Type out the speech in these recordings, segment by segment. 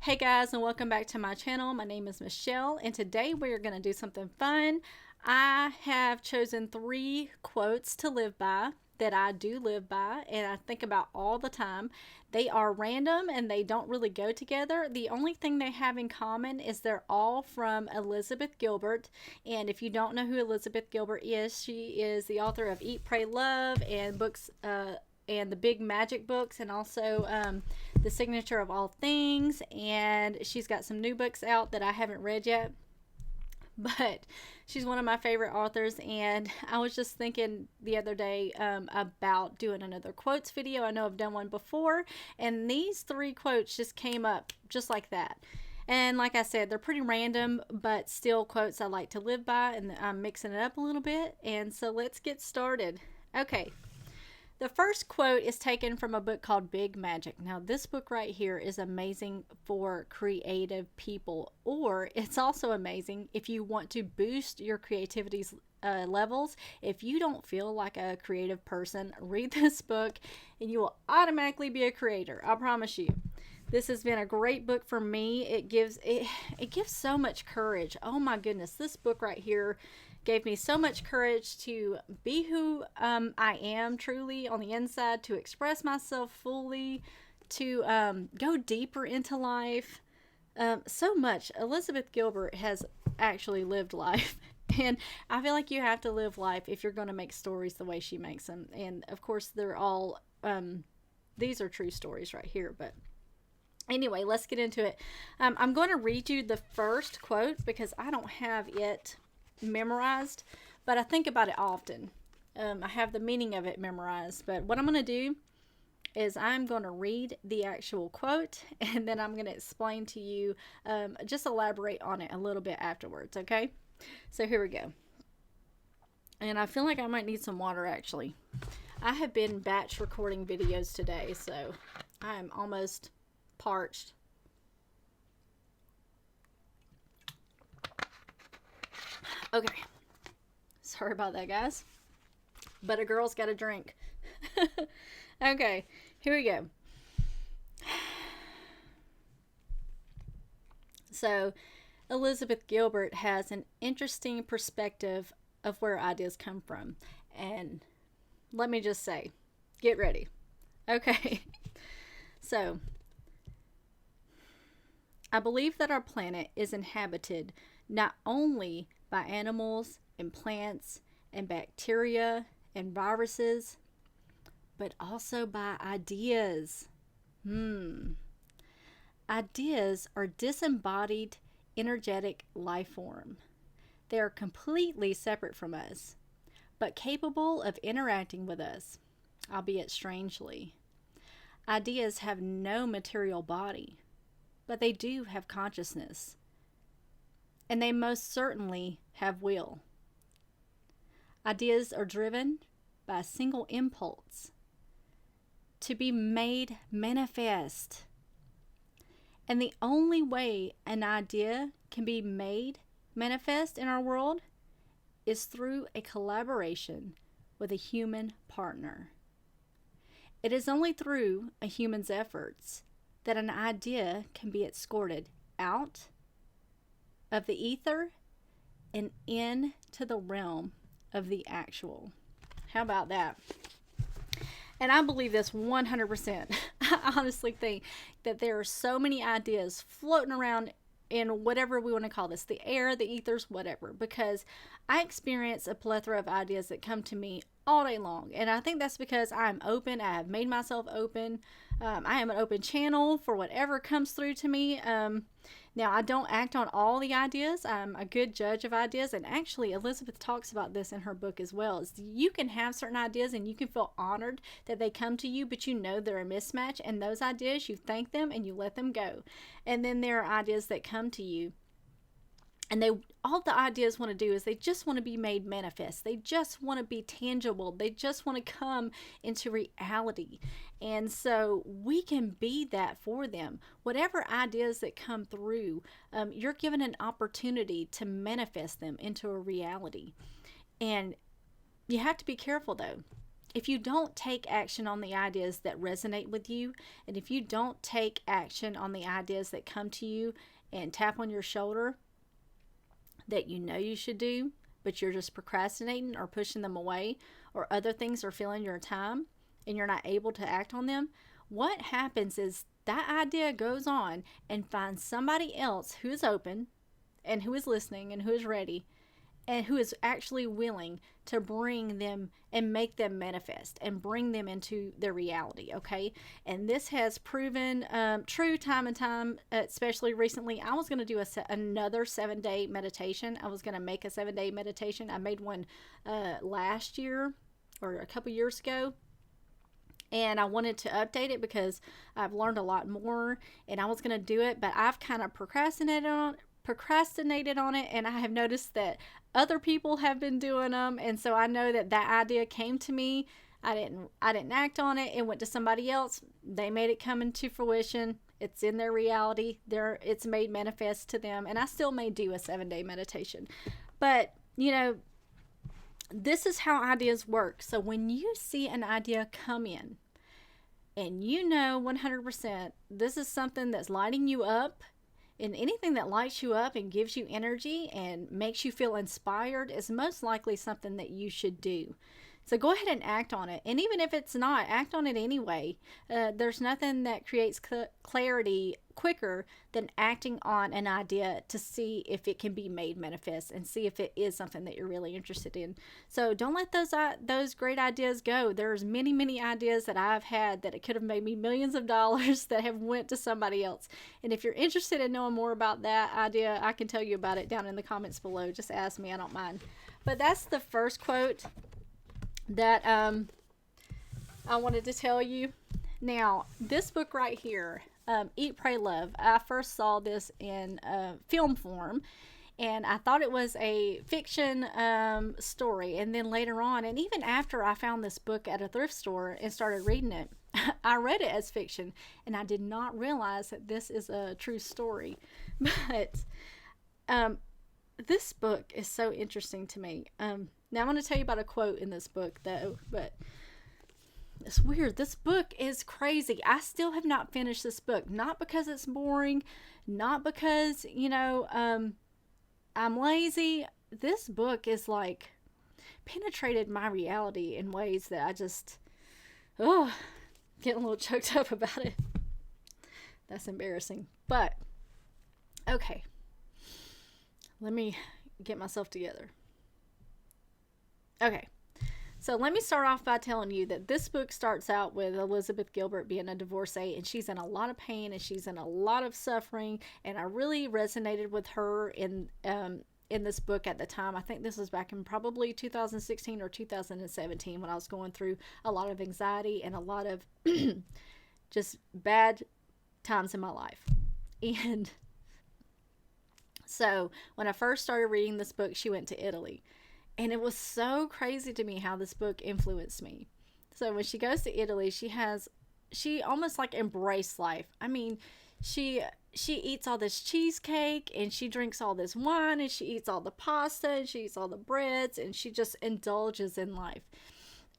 Hey guys, and welcome back to my channel. My name is Michelle, and today we're going to do something fun. I have chosen 3 quotes to live by that I do live by and I think about all the time. They are random and they don't really go together. The only thing they have in common is they're all from Elizabeth Gilbert. And if you don't know who Elizabeth Gilbert is, she is the author of Eat, Pray, Love and books and the Big Magic books, and also The Signature of All Things. And she's got some new books out that I haven't read yet, but she's one of my favorite authors. And I was just thinking the other day about doing another quotes video. I know I've done one before, and these 3 quotes just came up just like that. And like I said, they're pretty random, but still quotes I like to live by, and I'm mixing it up a little bit. And so let's get started. Okay. The first quote is taken from a book called Big Magic. Now, this book right here is amazing for creative people, or it's also amazing if you want to boost your creativity's levels. If you don't feel like a creative person, read this book and you will automatically be a creator. I promise you. This has been a great book for me. It gives so much courage. Oh my goodness, this book right here gave me so much courage to be who I am truly on the inside, to express myself fully, to go deeper into life. So much. Elizabeth Gilbert has actually lived life. And I feel like you have to live life if you're going to make stories the way she makes them. And of course, they're all, these are true stories right here. But anyway, let's get into it. I'm going to read you the first quote because I don't have it memorized, but I think about it often. I have the meaning of it memorized, but what I'm going to do is I'm going to read the actual quote, and then I'm going to explain to you, just elaborate on it a little bit afterwards, okay? So here we go. And I feel like I might need some water, actually. I have been batch recording videos today, so I am almost parched. Okay, sorry about that, guys, but a girl's got a drink. Okay, here we go. So Elizabeth Gilbert has an interesting perspective of where ideas come from, and let me just say, get ready. Okay. So I believe that our planet is inhabited not only by animals and plants and bacteria and viruses, but also by ideas. Ideas are disembodied, energetic life form. They are completely separate from us, but capable of interacting with us, albeit strangely. Ideas have no material body, but they do have consciousness. And they most certainly have will. Ideas are driven by a single impulse to be made manifest. And the only way an idea can be made manifest in our world is through a collaboration with a human partner. It is only through a human's efforts that an idea can be escorted out of the ether and into the realm of the actual. How about that? And I believe this 100%. I honestly think that there are so many ideas floating around in whatever we want to call this, the air, the ethers, whatever, because I experience a plethora of ideas that come to me all day long. And I think that's because I'm open. I have made myself open. I am an open channel for whatever comes through to me. Now, I don't act on all the ideas. I'm a good judge of ideas. And actually, Elizabeth talks about this in her book as well. Is you can have certain ideas and you can feel honored that they come to you, but you know they're a mismatch. And those ideas, you thank them and you let them go. And then there are ideas that come to you, and all the ideas want to do is they just want to be made manifest. They just want to be tangible. They just want to come into reality. And so we can be that for them. Whatever ideas that come through, you're given an opportunity to manifest them into a reality. And you have to be careful, though. if you don't take action on the ideas that resonate with you, and if you don't take action on the ideas that come to you and tap on your shoulder that you know you should do, but you're just procrastinating or pushing them away, or other things are filling your time and you're not able to act on them, what happens is that idea goes on and finds somebody else who is open and who is listening and who is ready and who is actually willing to bring them and make them manifest and bring them into their reality, okay? And this has proven true time and time, especially recently. I was going to do another 7-day meditation. I was going to make a 7-day meditation. I made one last year or a couple years ago. And I wanted to update it because I've learned a lot more, and I was going to do it, but I've kind of procrastinated on it, and I have noticed that other people have been doing them, and so I know that idea came to me. I didn't act on it. It went to somebody else. They made it come into fruition. It's in their reality. It's made manifest to them, and I still may do a 7-day meditation. But, this is how ideas work. So when you see an idea come in, and 100% this is something that's lighting you up, and anything that lights you up and gives you energy and makes you feel inspired is most likely something that you should do. So go ahead and act on it. And even if it's not, act on it anyway. There's nothing that creates clarity quicker than acting on an idea to see if it can be made manifest and see if it is something that you're really interested in. So don't let those great ideas go. There's many, many ideas that I've had that it could have made me millions of dollars that have went to somebody else. And if you're interested in knowing more about that idea, I can tell you about it down in the comments below. Just ask me. I don't mind. But that's the first quote that I wanted to tell you. Now, this book right here, Eat, Pray, Love, I first saw this in film form, and I thought it was a fiction story. And then later on, and even after I found this book at a thrift store and started reading it, I read it as fiction, and I did not realize that this is a true story. But this book is so interesting to me. Now, I'm going to tell you about a quote in this book, though, but it's weird. This book is crazy. I still have not finished this book. Not because it's boring, not because, I'm lazy. This book is like penetrated my reality in ways that I just, getting a little choked up about it. That's embarrassing. But, okay. Let me get myself together. Okay, so let me start off by telling you that this book starts out with Elizabeth Gilbert being a divorcee, and she's in a lot of pain and she's in a lot of suffering, and I really resonated with her in this book at the time. I think this was back in probably 2016 or 2017 when I was going through a lot of anxiety and a lot of just bad times in my life. And so when I first started reading this book, she went to Italy. And it was so crazy to me how this book influenced me. So when she goes to Italy, she almost like embraced life. I mean, she eats all this cheesecake, and she drinks all this wine, and she eats all the pasta, and she eats all the breads, and she just indulges in life.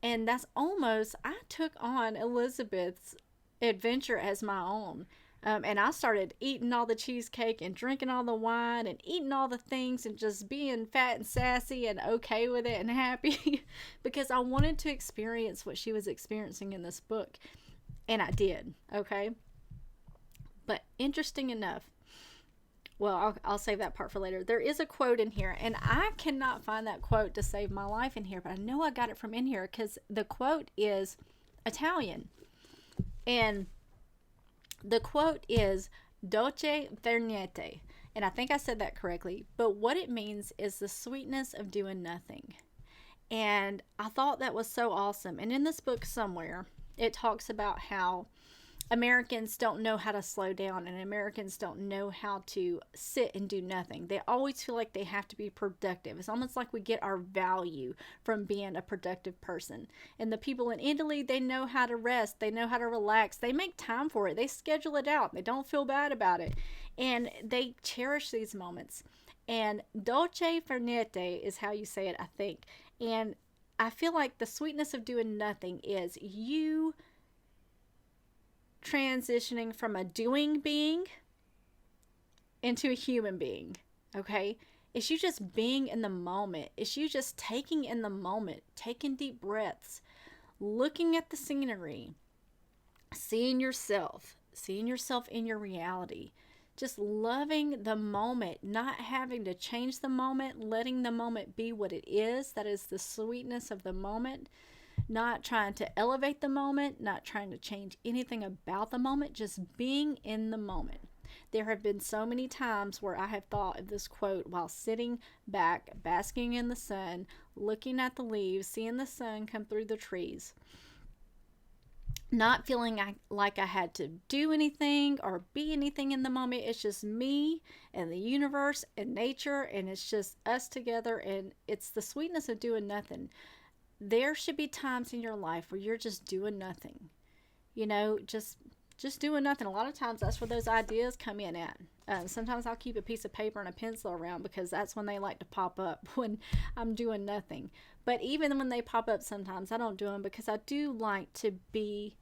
And that's almost, I took on Elizabeth's adventure as my own. And I started eating all the cheesecake and drinking all the wine and eating all the things and just being fat and sassy and okay with it and happy because I wanted to experience what she was experiencing in this book. And I did, okay? But interesting enough, well, I'll save that part for later. There is a quote in here, and I cannot find that quote to save my life in here, but I know I got it from in here because the quote is Italian. And the quote is dolce far niente, and I think I said that correctly, but what it means is the sweetness of doing nothing. And I thought that was so awesome. And in this book somewhere, it talks about how Americans don't know how to slow down, and Americans don't know how to sit and do nothing. They always feel like they have to be productive. It's almost like we get our value from being a productive person. And the people in Italy, they know how to rest. They know how to relax. They make time for it. They schedule it out. They don't feel bad about it. And they cherish these moments. And dolce far niente is how you say it, I think. And I feel like the sweetness of doing nothing is you transitioning from a doing being into a human being, okay? It's you just being in the moment. It's you just taking in the moment, taking deep breaths, looking at the scenery, seeing yourself in your reality, just loving the moment, not having to change the moment, letting the moment be what it is. That is the sweetness of the moment. Not trying to elevate the moment, not trying to change anything about the moment, just being in the moment. There have been so many times where I have thought of this quote while sitting back, basking in the sun, looking at the leaves, seeing the sun come through the trees, not feeling like I had to do anything or be anything in the moment. It's just me and the universe and nature, and it's just us together, and it's the sweetness of doing nothing. There should be times in your life where you're just doing nothing. Just doing nothing. A lot of times that's where those ideas come in at. Sometimes I'll keep a piece of paper and a pencil around because that's when they like to pop up, when I'm doing nothing. But even when they pop up sometimes, I don't do them because I do like to be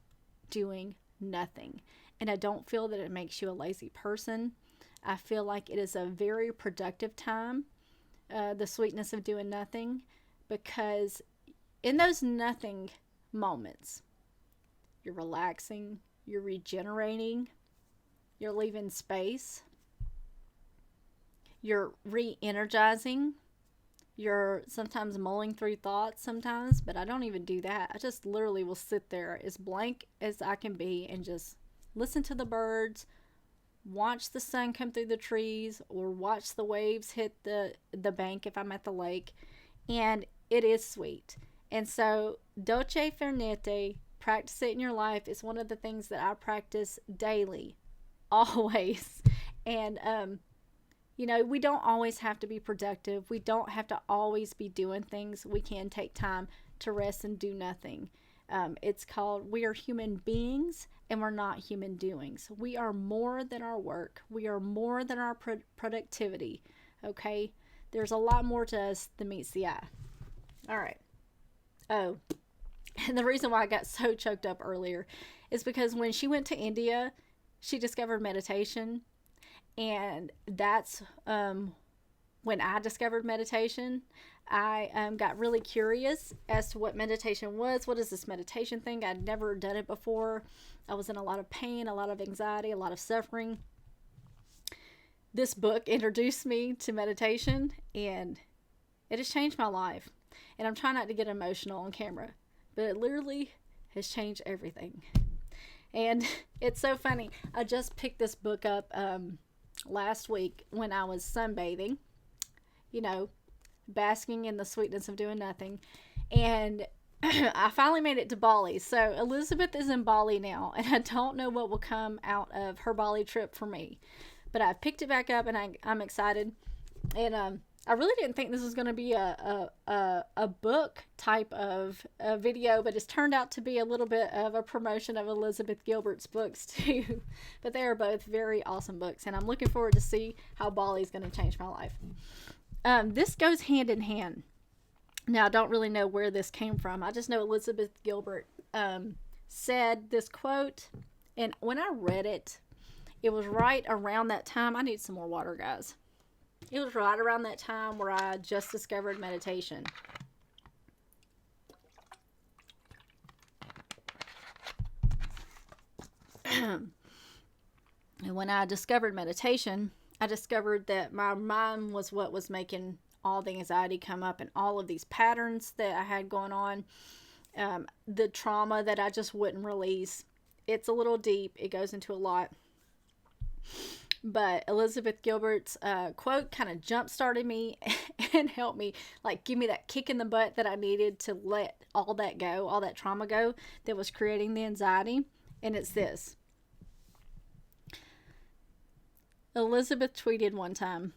doing nothing. And I don't feel that it makes you a lazy person. I feel like it is a very productive time, the sweetness of doing nothing, because in those nothing moments, you're relaxing, you're regenerating, you're leaving space, you're re-energizing, you're sometimes mulling through thoughts sometimes, but I don't even do that. I just literally will sit there as blank as I can be and just listen to the birds, watch the sun come through the trees, or watch the waves hit the bank if I'm at the lake, and it is sweet. And so, dolce far niente, practice it in your life, is one of the things that I practice daily, always. And, we don't always have to be productive. We don't have to always be doing things. We can take time to rest and do nothing. It's called, we are human beings and we're not human doings. We are more than our work. We are more than our productivity. Okay? There's a lot more to us than meets the eye. All right. Oh, and the reason why I got so choked up earlier is because when she went to India, she discovered meditation. And that's when I discovered meditation. I got really curious as to what meditation was. What is this meditation thing? I'd never done it before. I was in a lot of pain, a lot of anxiety, a lot of suffering. This book introduced me to meditation, and it has changed my life. And I'm trying not to get emotional on camera, but it literally has changed everything. And it's so funny. I just picked this book up last week when I was sunbathing, basking in the sweetness of doing nothing. And I finally made it to Bali. So Elizabeth is in Bali now, and I don't know what will come out of her Bali trip for me. But I picked it back up, and I'm excited. And I really didn't think this was going to be a book type of video, but it's turned out to be a little bit of a promotion of Elizabeth Gilbert's books too. But they are both very awesome books, and I'm looking forward to see how Bali is going to change my life. This goes hand in hand. Now, I don't really know where this came from. I just know Elizabeth Gilbert said this quote, and when I read it, it was right around that time. I need some more water, guys. It was right around that time where I just discovered meditation. And when I discovered meditation, I discovered that my mind was what was making all the anxiety come up, and all of these patterns that I had going on, the trauma that I just wouldn't release. It's a little deep. It goes into a lot. But Elizabeth Gilbert's quote kind of jump-started me and helped me, give me that kick in the butt that I needed to let all that go, all that trauma go that was creating the anxiety. And it's this. Elizabeth tweeted one time,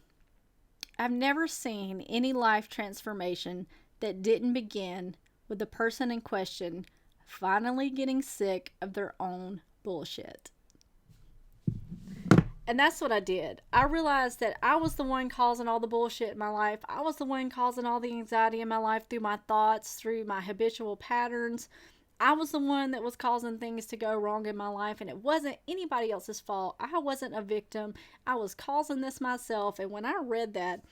"I've never seen any life transformation that didn't begin with the person in question finally getting sick of their own bullshit." And that's what I did. I realized that I was the one causing all the bullshit in my life. I was the one causing all the anxiety in my life through my thoughts, through my habitual patterns. I was the one that was causing things to go wrong in my life, and it wasn't anybody else's fault. I wasn't a victim. I was causing this myself. And when I read that,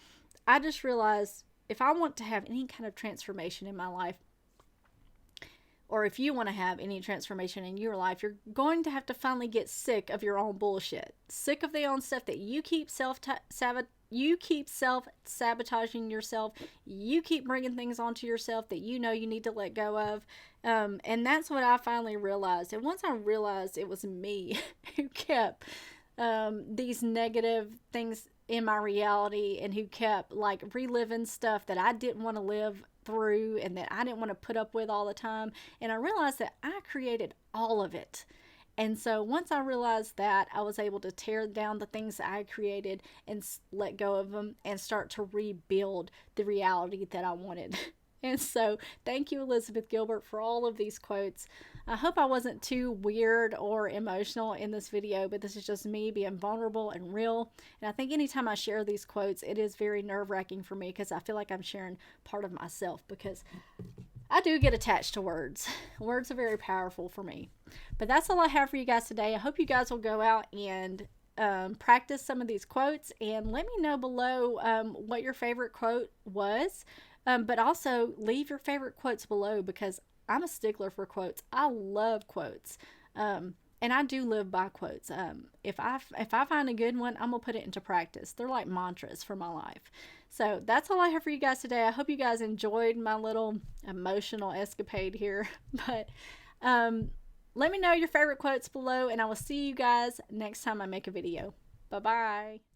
I just realized if I want to have any kind of transformation in my life, or if you want to have any transformation in your life, you're going to have to finally get sick of your own bullshit, sick of the own stuff that you keep self-sabotaging yourself. You keep bringing things onto yourself that you know you need to let go of. And that's what I finally realized. And once I realized it was me who kept these negative things in my reality, and who kept like reliving stuff that I didn't want to live through and that I didn't want to put up with all the time. And I realized that I created all of it. And so once I realized that, I was able to tear down the things that I created and let go of them and start to rebuild the reality that I wanted. And so thank you, Elizabeth Gilbert, for all of these quotes. I hope I wasn't too weird or emotional in this video, but this is just me being vulnerable and real. And I think anytime I share these quotes, it is very nerve-wracking for me because I feel like I'm sharing part of myself, because I do get attached to words. Words are very powerful for me. But that's all I have for you guys today. I hope you guys will go out and practice some of these quotes, and let me know below what your favorite quote was. But also leave your favorite quotes below, because I'm a stickler for quotes. I love quotes. And I do live by quotes. If I find a good one, I'm going to put it into practice. They're like mantras for my life. So that's all I have for you guys today. I hope you guys enjoyed my little emotional escapade here. But let me know your favorite quotes below, and I will see you guys next time I make a video. Bye-bye.